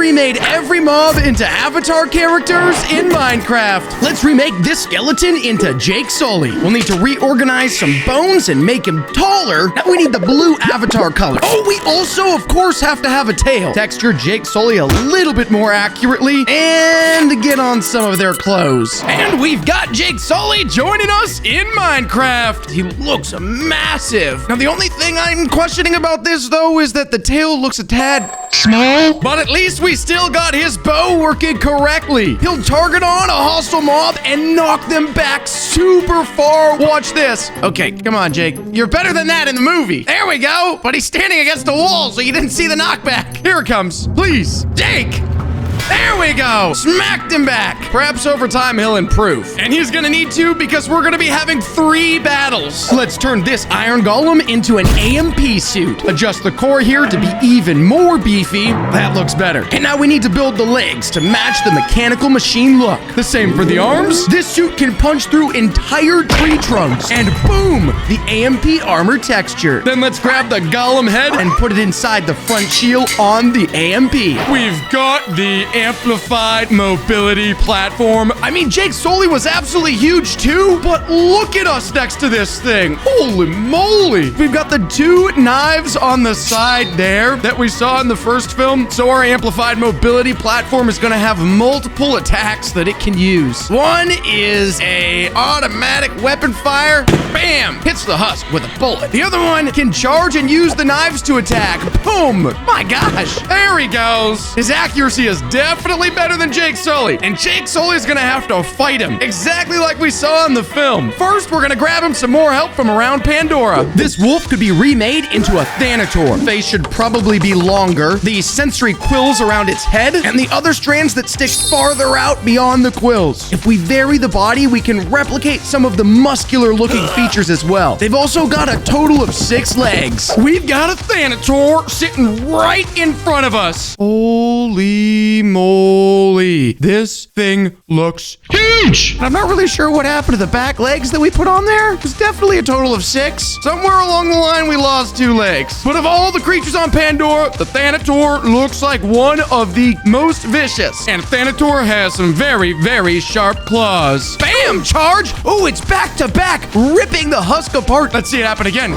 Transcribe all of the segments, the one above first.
remade every mob into Avatar characters in Minecraft. Let's remake this skeleton into Jake Sully. We'll need to reorganize some bones and make him taller. Now we need the blue avatar color. Oh, we also, of course, have to have a tail. Texture Jake Sully a little bit more accurately and get on some of their clothes. And we've got Jake Sully joining us in Minecraft. He looks massive. Now, the only thing I'm questioning about this, though, is that the tail looks a tad small, but at least we still got his bow working correctly. He'll target on a hostile mob and knock them back super far. Watch this. Okay, come on, Jake. You're better than that in the movie. There we go. But he's standing against the wall, so you didn't see the knockback. Here it comes. Please, Jake. There we go. Smacked him back. Perhaps over time he'll improve. And he's gonna need to because we're gonna be having 3 battles. Let's turn this iron golem into an AMP suit. Adjust the core here to be even more beefy. That looks better. And now we need to build the legs to match the mechanical machine look. The same for the arms. This suit can punch through entire tree trunks. And boom, the AMP armor texture. Then let's grab the golem head and put it inside the front shield on the AMP. We've got the amplified mobility platform. I mean, Jake Sully was absolutely huge too, but look at us next to this thing. Holy moly. We've got the 2 knives on the side there that we saw in the first film. So our amplified mobility platform is gonna have multiple attacks that it can use. One is a automatic weapon fire. Bam! Hits the husk with a bullet. The other one can charge and use the knives to attack. Boom! My gosh. There he goes. His accuracy is definitely better than Jake Sully. And Jake Sully's gonna have to fight him, exactly like we saw in the film. First, we're gonna grab him some more help from around Pandora. This wolf could be remade into a Thanatore. Face should probably be longer, the sensory quills around its head, and the other strands that stick farther out beyond the quills. If we vary the body, we can replicate some of the muscular-looking features as well. They've also got a total of 6 legs. We've got a Thanatore sitting right in front of us. Holy moly. This thing looks huge. I'm not really sure what happened to the back legs that we put on there. It was definitely a total of 6. Somewhere along the line, we lost 2 legs. But of all the creatures on Pandora, the Thanatore looks like one of the most vicious. And Thanatore has some very, very sharp claws. Bam! Charge! Oh, it's back to back, ripping the husk apart. Let's see it happen again.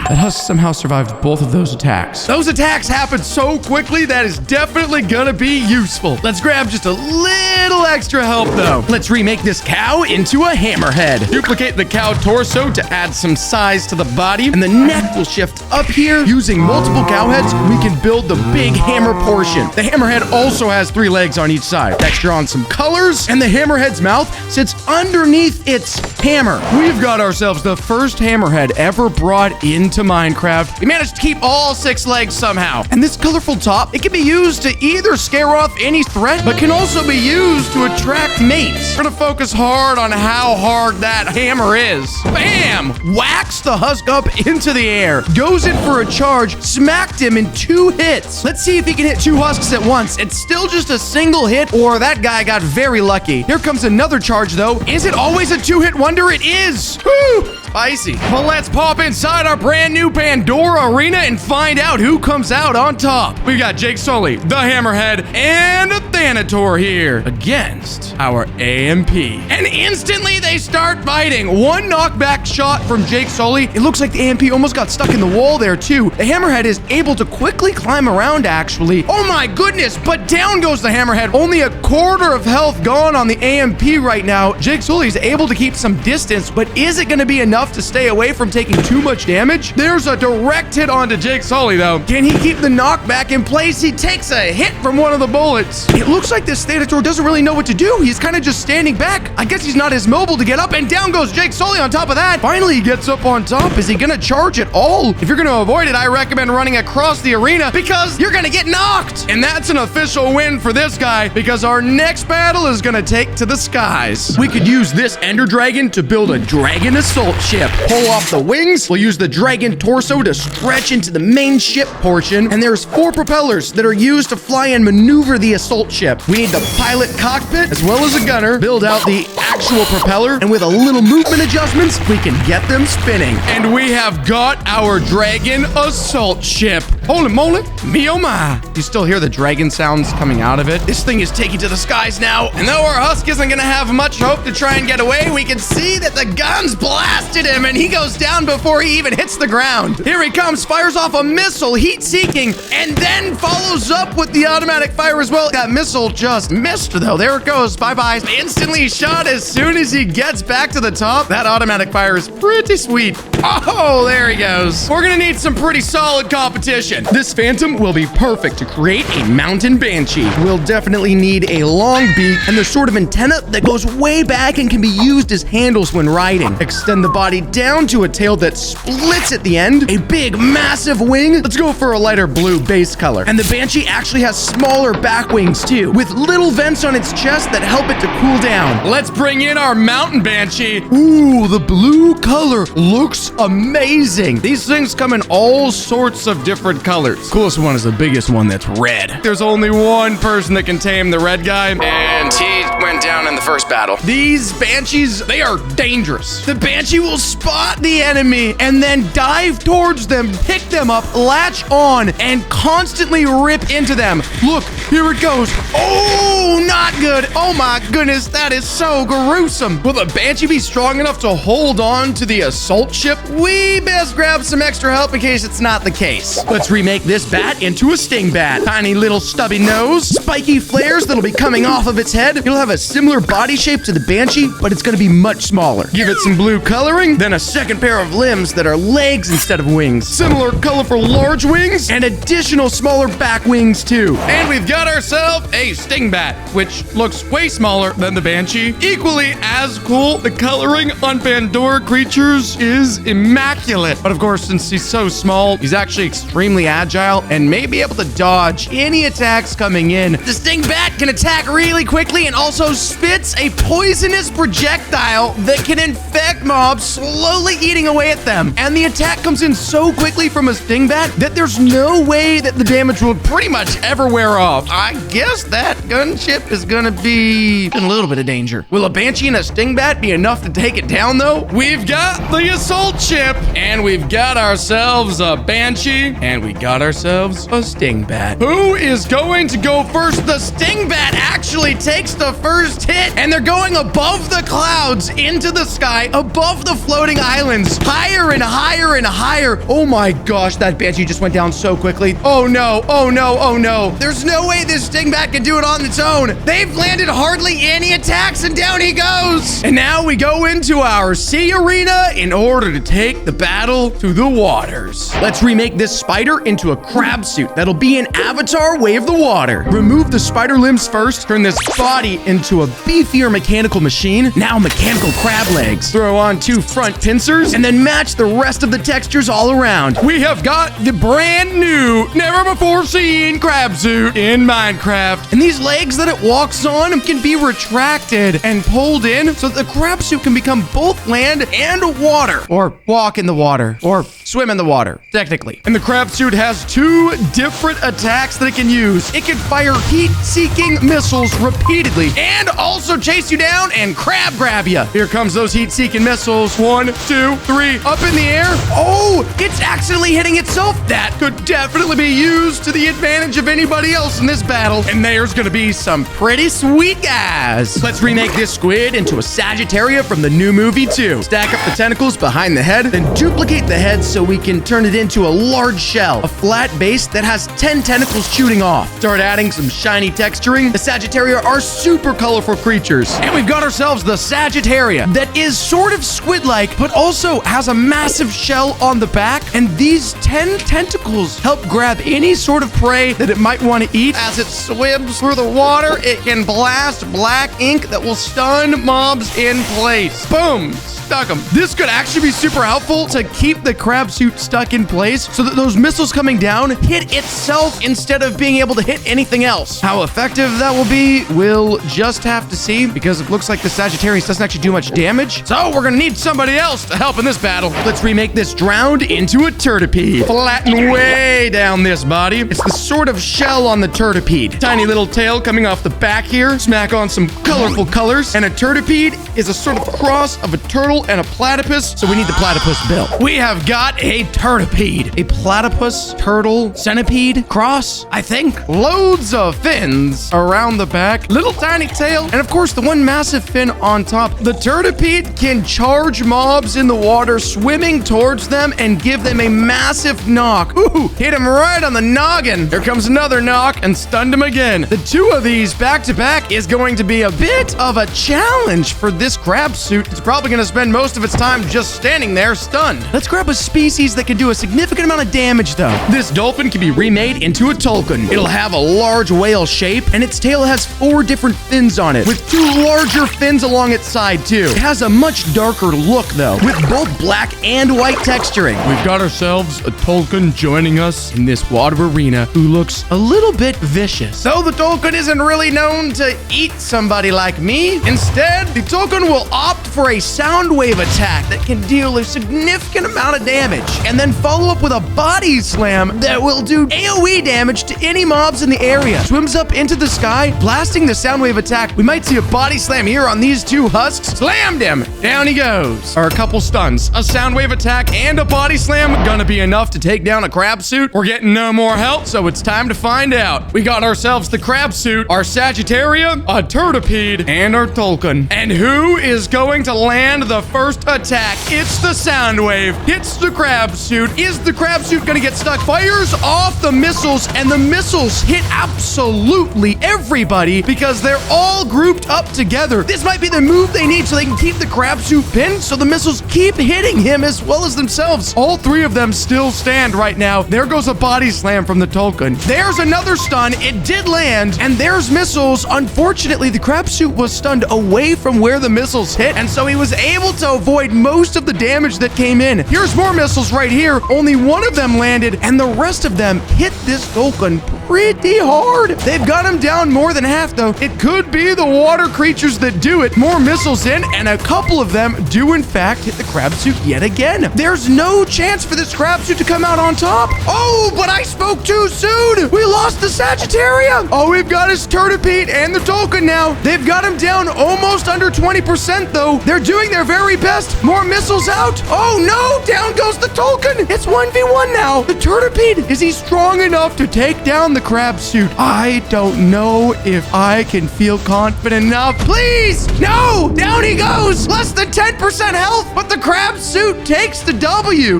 That husk somehow survived both of those attacks. Those attacks happened so quickly that is definitely gonna be useful. Let's grab just a little extra help though. Let's remake this cow into a hammerhead. Duplicate the cow torso to add some size to the body, and the neck will shift up here. Using multiple cow heads, we can build the big hammer portion. The hammerhead also has 3 legs on each side. Texture on some colors, and the hammerhead's mouth sits underneath its hammer. We've got ourselves the first hammerhead ever brought into Minecraft. We managed to keep all 6 legs somehow. And this colorful top, it can be used to either scare off any threat, but can also be used to attract mates. We're gonna focus hard on how hard that hammer is. Bam! Whacks the husk up into the air. Goes in for a charge, smacked him in 2 hits. Let's see if he can hit 2 husks at once. It's still just a single hit, or that guy got very lucky. Here comes another charge though. Is it always a 2-hit wonder? It is. Woo! Spicy. Well, let's pop inside our brand new Pandora arena and find out who comes out on top. We've got Jake Sully, the Hammerhead, and a Thanatore here against our AMP. And instantly they start fighting. One knockback shot from Jake Sully. It looks like the AMP almost got stuck in the wall there too. The Hammerhead is able to quickly climb around actually. Oh my goodness, but down goes the Hammerhead. Only a quarter of health gone on the AMP right now. Jake Sully is able to keep some distance, but is it going to be enough to stay away from taking too much damage? There's a direct hit onto Jake Sully though. Can he keep the knockback in place? He takes a hit from one of the bullets. It looks like this Thanatore doesn't really know what to do. He's kind of just standing back. I guess he's not as mobile to get up, and down goes Jake Sully on top of that. Finally, he gets up on top. Is he gonna charge at all? If you're gonna avoid it, I recommend running across the arena because you're gonna get knocked. And that's an official win for this guy because our next battle is gonna take to the skies. We could use this Ender Dragon to build a dragon assault ship. Pull off the wings. We'll use the dragon torso to stretch into the main ship portion. And there's 4 propellers that are used to fly and maneuver the assault ship. We need the pilot cockpit as well as a gunner. Build out the actual propeller. And with a little movement adjustments, we can get them spinning. And we have got our dragon assault ship. Holy moly, me oh my. You still hear the dragon sounds coming out of it. This thing is taking to the skies now. And though our Husk isn't gonna have much hope to try and get away, we can see that the guns blasted him and he goes down before he even hits the ground. Here he comes, fires off a missile, heat-seeking, and then follows up with the automatic fire as well. That missile just missed though. There it goes, bye-bye. Instantly shot as soon as he gets back to the top. That automatic fire is pretty sweet. Oh, there he goes. We're gonna need some pretty solid competition. This Phantom will be perfect to create a mountain Banshee. We'll definitely need a long beak and the sort of antenna that goes way back and can be used as handles when riding. Extend the body down to a tail that splits at the end. A big, massive wing. Let's go for a lighter blue base color. And the Banshee actually has smaller back wings too, with little vents on its chest that help it to cool down. Let's bring in our mountain Banshee. Ooh, the blue color looks amazing. These things come in all sorts of different colors. Coolest one is the biggest one that's red. There's only one person that can tame the red guy, and he went down in the first battle. These Banshees, they are dangerous. The Banshee will spot the enemy and then dive towards them, pick them up, latch on, and constantly rip into them. Look, here it goes. Oh, not good. Oh my goodness, that is so gruesome. Will the Banshee be strong enough to hold on to the assault ship? We best grab some extra help in case it's not the case. Let's remake this bat into a sting bat. Tiny little stubby nose, spiky flares that'll be coming off of its head. It'll have a similar body shape to the Banshee, but it's gonna be much smaller. Give it some blue coloring, then a second pair of limbs that are legs instead of wings. Similar colorful large wings, and additional smaller back wings too. And we've got ourselves a sting bat, which looks way smaller than the Banshee. Equally as cool, the coloring on Pandora creatures is immaculate. But of course, since he's so small, he's actually extremely agile and may be able to dodge any attacks coming in. The sting bat can attack really quickly and also spits a poisonous projectile that can infect mobs, slowly eating away at them. And the attack comes in so quickly from a sting bat that there's no way that the damage will pretty much ever wear off. I guess that gunship is gonna be in a little bit of danger. Will a Banshee and a sting bat be enough to take it down though? We've got the assault ship, and we've got ourselves a Banshee, and we got ourselves a sting bat. Who is going to go first? The sting bat actually takes the first hit, and they're going above the clouds into the sky, above the floating islands, higher and higher and higher. Oh my gosh, that Banshee just went down so quickly. Oh no, oh no, oh no. There's no way this sting bat can do it on its own. They've landed hardly any attacks, and down he goes. And now we go into our sea arena in order to take the battle to the waters. Let's remake this spider into a crab suit. That'll be an Avatar Way of the Water. Remove the spider limbs first, turn this body into a beefier mechanical machine. Now mechanical crab legs. Throw on 2 front pincers, and then match the rest of the textures all around. We have got the brand new, never before seen crab suit in Minecraft. And these legs that it walks on can be retracted and pulled in so that the crab suit can become both land and water. Or walk in the water. Or swim in the water, technically. And the crab suit has 2 different attacks that it can use. It can fire heat-seeking missiles repeatedly and also chase you down and crab grab you. Here comes those heat-seeking missiles. 1, 2, 3, up in the air. Oh, it's accidentally hitting itself. That could definitely be used to the advantage of anybody else in this battle. And there's gonna be some pretty sweet guys. Let's remake this squid into a Sagittario from the new movie too. Stack up the tentacles behind the head, then duplicate the head so we can turn it into a large shell, a flat base that has 10 tentacles shooting off. Start adding some shiny texturing. The Sagittaria are super colorful creatures. And we've got ourselves the Sagittaria that is sort of squid-like, but also has a massive shell on the back. And these 10 tentacles help grab any sort of prey that it might want to eat. As it swims through the water, it can blast black ink that will stun mobs in place. Boom! Stuck them. This could actually be super helpful to keep the crab suit stuck in place so that those missiles coming down hit itself instead of being able to hit anything else. How effective that will be, we'll just have to see, because it looks like the Sagittarius doesn't actually do much damage. So we're gonna need somebody else to help in this battle. Let's remake this drowned into a turtipede. Flatten way down this body. It's the sort of shell on the turtipede. Tiny little tail coming off the back here. Smack on some colorful colors, and a turtipede is a sort of cross of a turtle and a platypus, so we need the platypus bill. We have got a turtipede. A platypus, turtle, centipede, cross, I think. Loads of fins around the back, little tiny tail, and of course the one massive fin on top. The turtipede can charge mobs in the water, swimming towards them and give them a massive knock. Ooh, hit him right on the noggin. Here comes another knock and stunned him again. The two of these back to back is going to be a bit of a challenge for this crab suit. It's probably going to spend most of its time just standing there stunned. Let's grab a species that can do a significant amount of damage though. This dolphin can be remade into a tulkun. It'll have a large whale shape and its tail has 4 different fins on it with 2 larger fins along its side too. It has a much darker look though, with both black and white texturing. We've got ourselves a tulkun joining us in this water arena who looks a little bit vicious. Though the tulkun isn't really known to eat somebody like me, instead, the tulkun will opt for a sound wave attack that can deal a significant amount of damage, and then follow up with a body slam that will do AoE damage to any mobs in the area. Swims up into the sky, blasting the sound wave attack. We might see a body slam here on these 2 husks. Slammed him! Down he goes. Or a couple stuns. A sound wave attack and a body slam gonna be enough to take down a crab suit. We're getting no more help, so it's time to find out. We got ourselves the crab suit, our Sagittario, a turtipede, and our tulkun. And who is going to land the first attack? It's the sound wave. Hits the crab suit. Is the crab suit gonna get stuck? Fires off the missiles, and the missiles hit absolutely everybody because they're all grouped up together. This might be the move they need so they can keep the crab suit pinned, so the missiles keep hitting him as well as themselves. All 3 of them still stand right now. There goes a body slam from the tulkun. There's another stun. It did land, and there's missiles. Unfortunately, the crab suit was stunned away from where the missiles hit, and so he was able to avoid most of the damage that came in. Here's more missiles right here. Only one of them landed, and the rest of them hit this tulkun pretty hard. They've got him down more than half, though. It could be the water creatures that do it. More missiles in, and a couple of them do, in fact, hit the crab suit yet again. There's no chance for this crab suit to come out on top. Oh, but I spoke too soon. We lost the Sagittario. Oh, we've got his turtipede and the tulkun now. They've got him down almost under 20%, though. They're doing their very best. More missiles out. Oh, no. Down goes the tulkun. It's 1v1 now. The turtipede, is he strong enough to take down the crab suit? I don't know if I can feel confident enough. Please. No. Down he goes. Less than 10% health, but the crab suit takes the W.